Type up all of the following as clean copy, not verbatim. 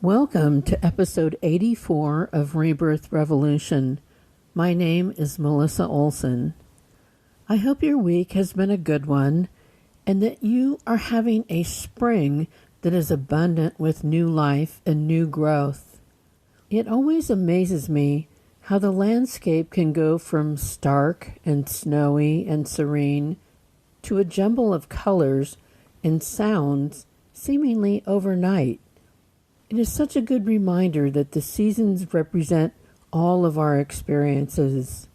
Welcome to episode 84 of Rebirth Revolution. My name is Melissa Olson. I hope your week has been a good one and that you are having a spring that is abundant with new life and new growth. It always amazes me how the landscape can go from stark and snowy and serene to a jumble of colors and sounds seemingly overnight. It is such a good reminder that the seasons represent all of our experiences.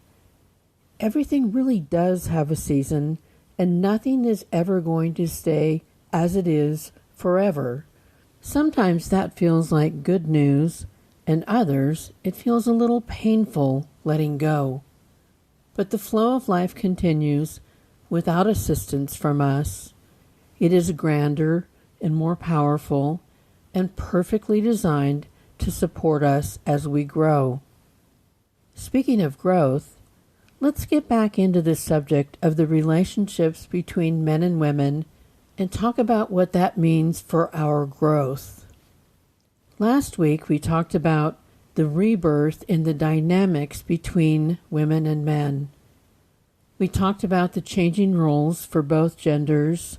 Everything really does have a season, and nothing is ever going to stay as it is forever. Sometimes that feels like good news, and others it feels a little painful letting go. But the flow of life continues without assistance from us. It is grander and more powerful and perfectly designed to support us as we grow. Speaking of growth, let's get back into the subject of the relationships between men and women and talk about what that means for our growth. Last week we talked about the rebirth in the dynamics between women and men. We talked about the changing roles for both genders,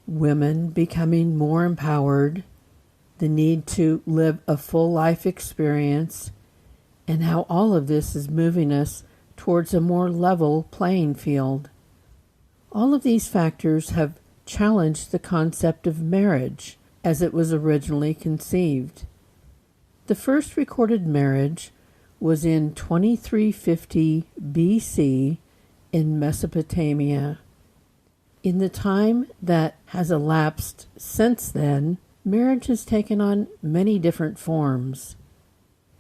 women becoming more empowered, the need to live a full life experience, and how all of this is moving us towards a more level playing field. All of these factors have challenged the concept of marriage as it was originally conceived. The first recorded marriage was in 2350 BC in Mesopotamia. In the time that has elapsed since then, marriage has taken on many different forms.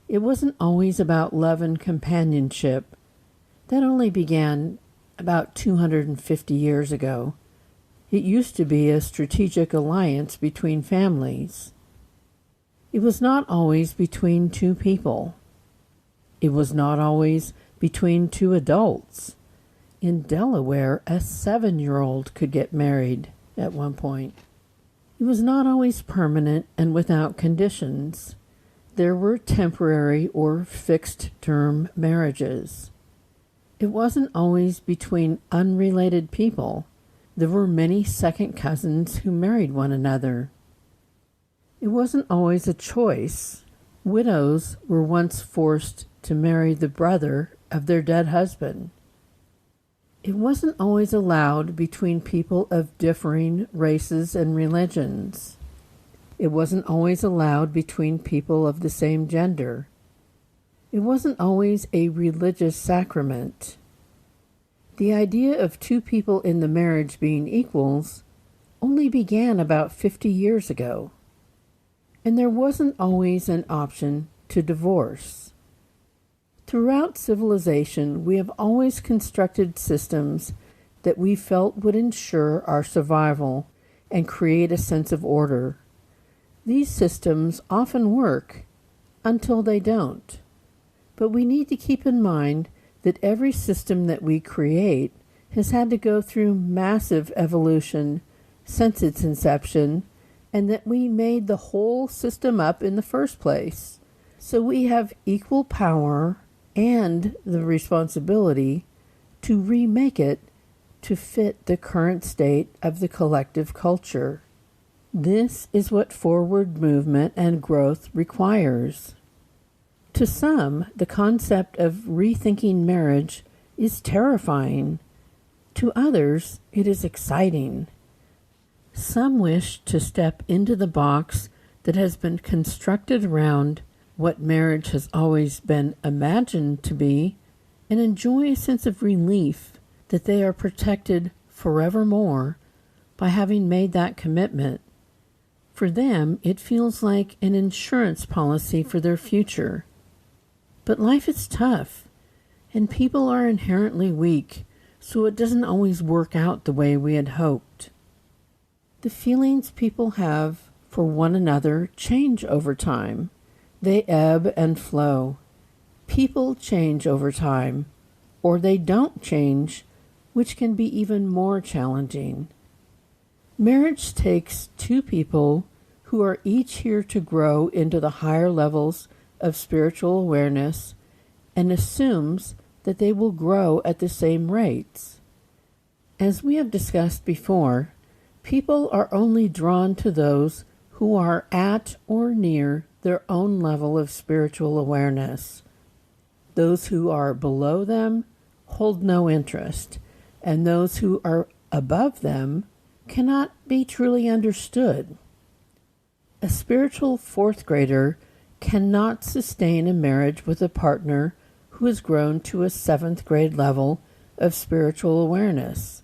It wasn't always about love and companionship. That only began about 250 years ago. It used to be a strategic alliance between families. It was not always between two people. It was not always between two adults. In Delaware, a 7-year-old could get married at one point. It was not always permanent and without conditions. There were temporary or fixed-term marriages. It wasn't always between unrelated people. There were many second cousins who married one another. It wasn't always a choice. Widows were once forced to marry the brother of their dead husband. It wasn't always allowed between people of differing races and religions. It wasn't always allowed between people of the same gender. It wasn't always a religious sacrament. The idea of two people in the marriage being equals only began about 50 years ago. And there wasn't always an option to divorce. Throughout civilization, we have always constructed systems that we felt would ensure our survival and create a sense of order. These systems often work until they don't. But we need to keep in mind that every system that we create has had to go through massive evolution since its inception, and that we made the whole system up in the first place. So we have equal power and the responsibility to remake it to fit the current state of the collective culture. This is what forward movement and growth requires. To some, the concept of rethinking marriage is terrifying. To others, it is exciting. Some wish to step into the box that has been constructed around what marriage has always been imagined to be, and enjoy a sense of relief that they are protected forevermore by having made that commitment. For them, it feels like an insurance policy for their future. But life is tough, and people are inherently weak, so it doesn't always work out the way we had hoped. The feelings people have for one another change over time. They ebb and flow. People change over time, or they don't change, which can be even more challenging. Marriage takes two people who who are each here to grow into the higher levels of spiritual awareness and assumes that they will grow at the same rates. As we have discussed before, people are only drawn to those who are at or near their own level of spiritual awareness. Those who are below them hold no interest, and those who are above them cannot be truly understood. A spiritual fourth grader cannot sustain a marriage with a partner who has grown to a seventh grade level of spiritual awareness.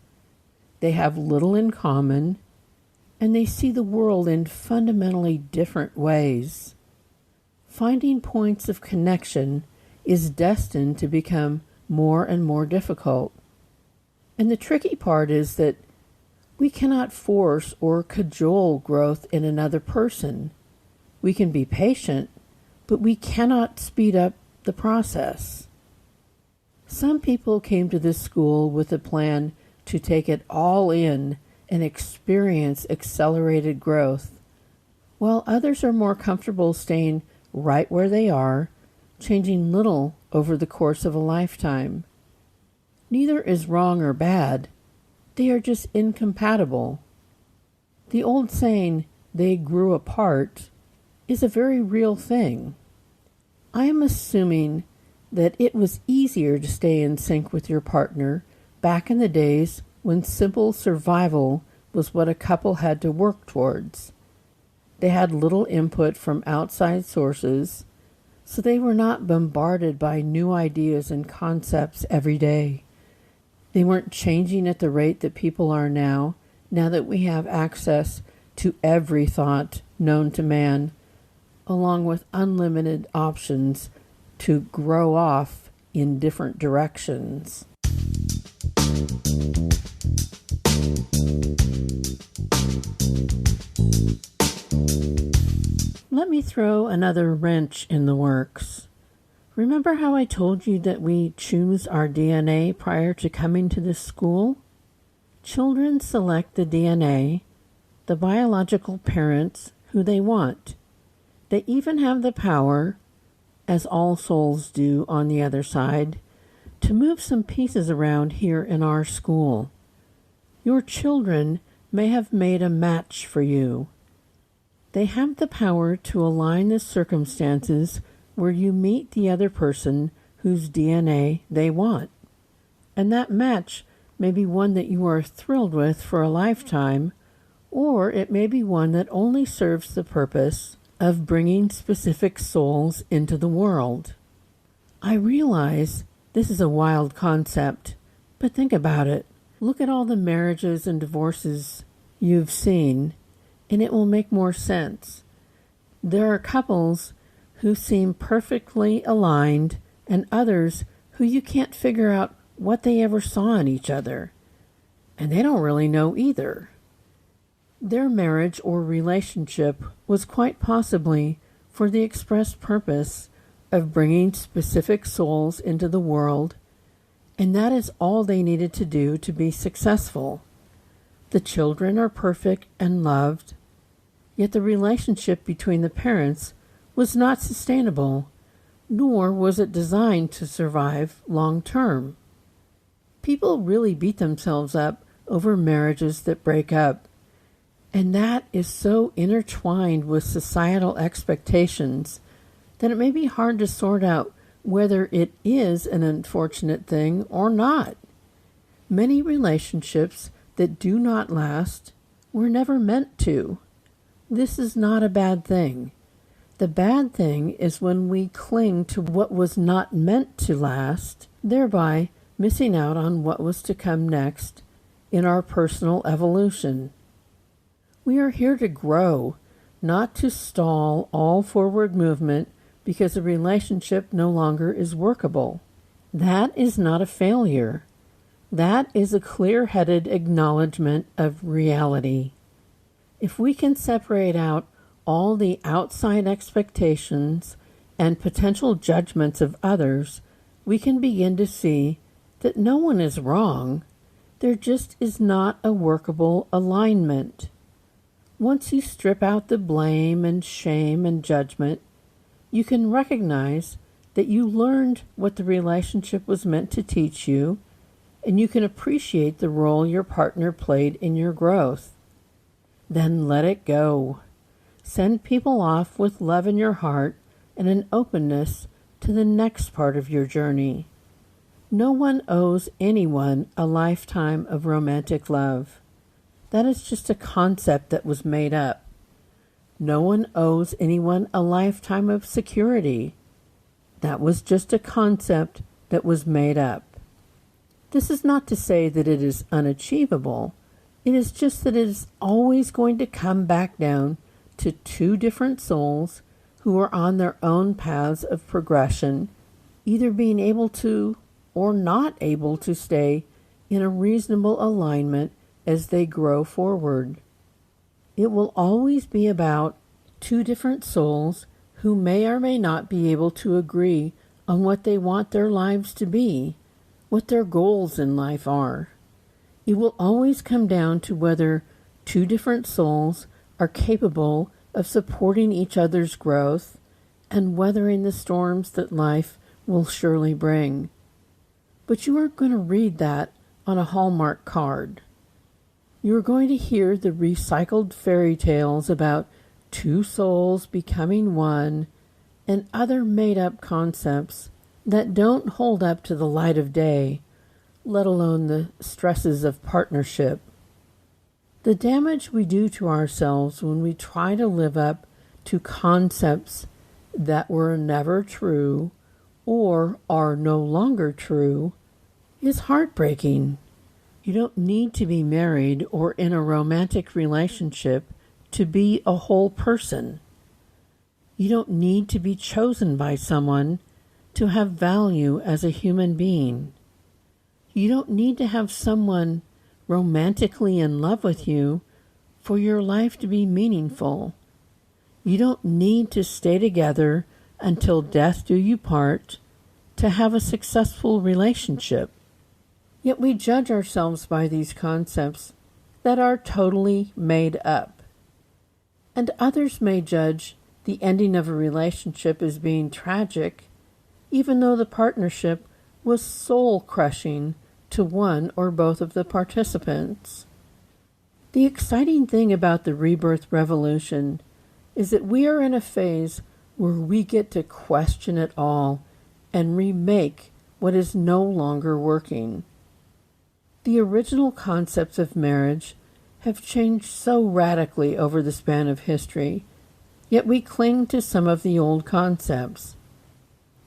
They have little in common, and they see the world in fundamentally different ways. Finding points of connection is destined to become more and more difficult. And the tricky part is that we cannot force or cajole growth in another person. We can be patient, but we cannot speed up the process. Some people came to this school with a plan to take it all in and experience accelerated growth, while others are more comfortable staying right where they are, changing little over the course of a lifetime. Neither is wrong or bad. They are just incompatible. The old saying, "they grew apart," is a very real thing. I am assuming that it was easier to stay in sync with your partner back in the days when simple survival was what a couple had to work towards. They had little input from outside sources, so they were not bombarded by new ideas and concepts every day. They weren't changing at the rate that people are now that we have access to every thought known to man, along with unlimited options to grow off in different directions. Let me throw another wrench in the works. Remember how I told you that we choose our DNA prior to coming to this school? Children select the DNA, the biological parents who they want. They even have the power, as all souls do on the other side, to move some pieces around here in our school. Your children may have made a match for you. They have the power to align the circumstances where you meet the other person whose DNA they want. And that match may be one that you are thrilled with for a lifetime, or it may be one that only serves the purpose of bringing specific souls into the world. I realize this is a wild concept, but think about it. Look at all the marriages and divorces you've seen, and it will make more sense. There are couples who seem perfectly aligned and others who you can't figure out what they ever saw in each other, and they don't really know either. Their marriage or relationship was quite possibly for the express purpose of bringing specific souls into the world, and that is all they needed to do to be successful. The children are perfect and loved, yet the relationship between the parents was not sustainable, nor was it designed to survive long term. People really beat themselves up over marriages that break up, and that is so intertwined with societal expectations that it may be hard to sort out whether it is an unfortunate thing or not. Many relationships that do not last were never meant to. This is not a bad thing. The bad thing is when we cling to what was not meant to last, thereby missing out on what was to come next in our personal evolution. We are here to grow, not to stall all forward movement because a relationship no longer is workable. That is not a failure. That is a clear-headed acknowledgement of reality. If we can separate out all the outside expectations and potential judgments of others, we can begin to see that no one is wrong. There just is not a workable alignment. Once you strip out the blame and shame and judgment, you can recognize that you learned what the relationship was meant to teach you, and you can appreciate the role your partner played in your growth. Then let it go. Send people off with love in your heart and an openness to the next part of your journey. No one owes anyone a lifetime of romantic love. That is just a concept that was made up. No one owes anyone a lifetime of security. That was just a concept that was made up. This is not to say that it is unachievable. It is just that it is always going to come back down to two different souls who are on their own paths of progression, either being able to or not able to stay in a reasonable alignment as they grow forward. It will always be about two different souls who may or may not be able to agree on what they want their lives to be, what their goals in life are. It will always come down to whether two different souls are capable of supporting each other's growth and weathering the storms that life will surely bring. But you aren't going to read that on a Hallmark card. You are going to hear the recycled fairy tales about two souls becoming one and other made-up concepts that don't hold up to the light of day, let alone the stresses of partnership. The damage we do to ourselves when we try to live up to concepts that were never true or are no longer true is heartbreaking. You don't need to be married or in a romantic relationship to be a whole person. You don't need to be chosen by someone to have value as a human being. You don't need to have someone romantically in love with you for your life to be meaningful. You don't need to stay together until death do you part to have a successful relationship. Yet we judge ourselves by these concepts that are totally made up. And others may judge the ending of a relationship as being tragic, even though the partnership was soul-crushing to one or both of the participants. The exciting thing about the Rebirth Revolution is that we are in a phase where we get to question it all and remake what is no longer working. The original concepts of marriage have changed so radically over the span of history, yet we cling to some of the old concepts.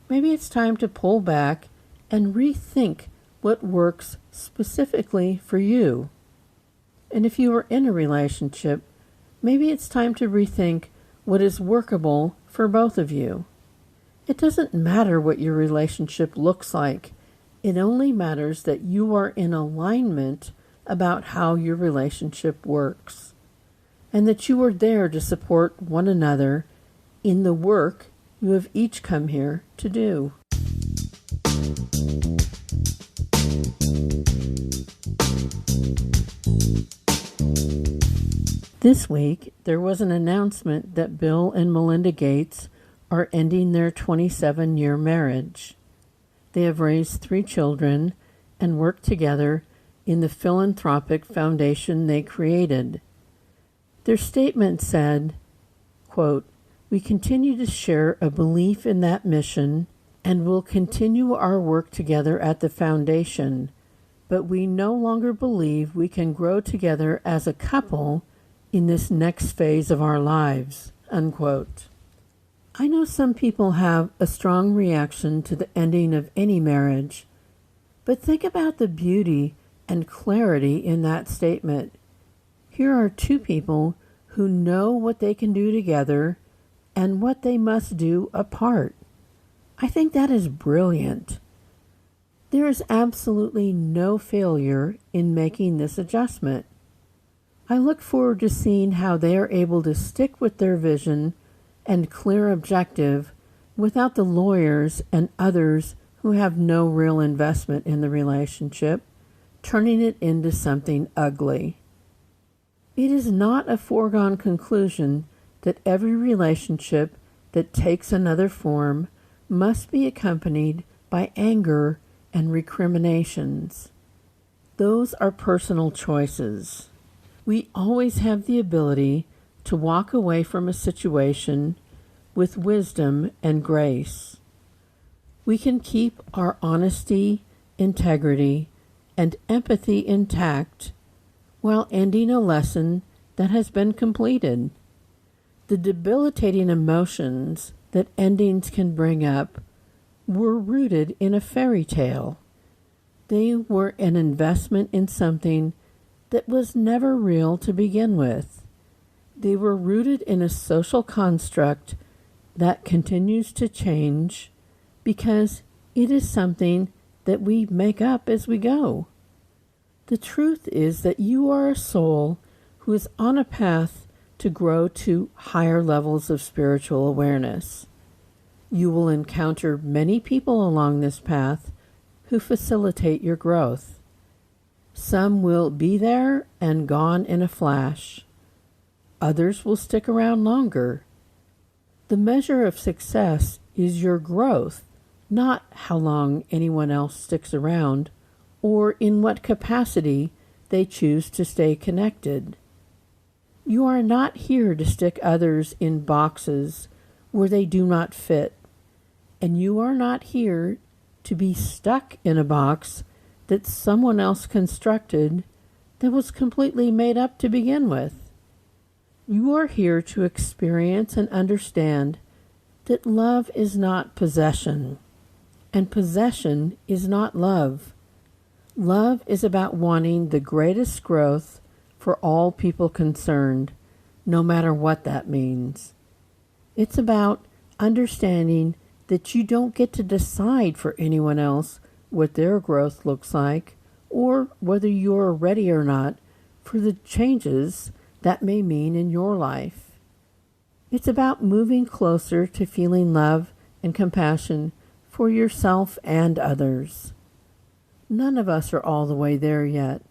Maybe it's time to pull back and rethink what works specifically for you. And if you are in a relationship, maybe it's time to rethink what is workable for both of you. It doesn't matter what your relationship looks like. It only matters that you are in alignment about how your relationship works, and that you are there to support one another in the work you have each come here to do. This week, there was an announcement that Bill and Melinda Gates are ending their 27-year marriage. They have raised 3 children and worked together in the philanthropic foundation they created. Their statement said, quote, "We continue to share a belief in that mission and will continue our work together at the foundation, but we no longer believe we can grow together as a couple in this next phase of our lives," unquote. I know some people have a strong reaction to the ending of any marriage, but think about the beauty and clarity in that statement. Here are 2 people who know what they can do together and what they must do apart. I think that is brilliant. There is absolutely no failure in making this adjustment. I look forward to seeing how they are able to stick with their vision and clear objective without the lawyers and others who have no real investment in the relationship, turning it into something ugly. It is not a foregone conclusion that every relationship that takes another form must be accompanied by anger and recriminations. Those are personal choices. We always have the ability to walk away from a situation with wisdom and grace. We can keep our honesty, integrity, and empathy intact while ending a lesson that has been completed. The debilitating emotions that endings can bring up were rooted in a fairy tale. They were an investment in something that was never real to begin with. They were rooted in a social construct that continues to change because it is something that we make up as we go. The truth is that you are a soul who is on a path to grow to higher levels of spiritual awareness. You will encounter many people along this path who facilitate your growth. Some will be there and gone in a flash. Others will stick around longer. The measure of success is your growth, not how long anyone else sticks around or in what capacity they choose to stay connected. You are not here to stick others in boxes where they do not fit, and you are not here to be stuck in a box that someone else constructed that was completely made up to begin with. You are here to experience and understand that love is not possession, and possession is not love. Love is about wanting the greatest growth for all people concerned, no matter what that means. It's about understanding that you don't get to decide for anyone else what their growth looks like, or whether you're ready or not for the changes that may mean in your life. It's about moving closer to feeling love and compassion for yourself and others. None of us are all the way there yet,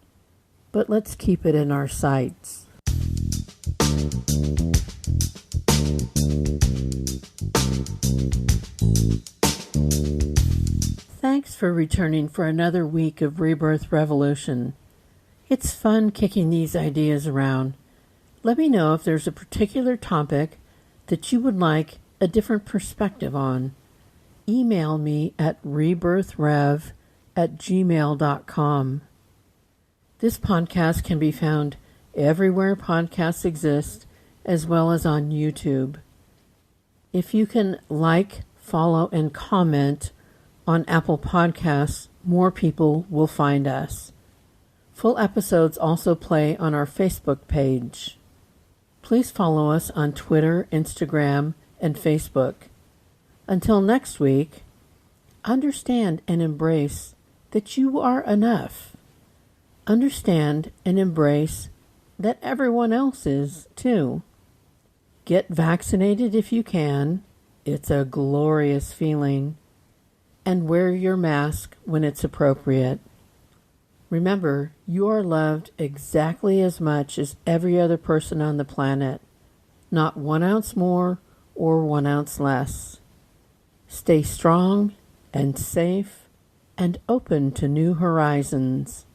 but let's keep it in our sights. Thanks for returning for another week of Rebirth Revolution. It's fun kicking these ideas around. Let me know if there's a particular topic that you would like a different perspective on. Email me at rebirthrev@gmail.com. This podcast can be found everywhere podcasts exist, as well as on YouTube. If you can like, follow, and comment on Apple Podcasts, more people will find us. Full episodes also play on our Facebook page. Please follow us on Twitter, Instagram, and Facebook. Until next week, understand and embrace that you are enough. Understand and embrace that everyone else is, too. Get vaccinated if you can. It's a glorious feeling. And wear your mask when it's appropriate. Remember, you are loved exactly as much as every other person on the planet. Not 1 ounce more or 1 ounce less. Stay strong and safe and open to new horizons.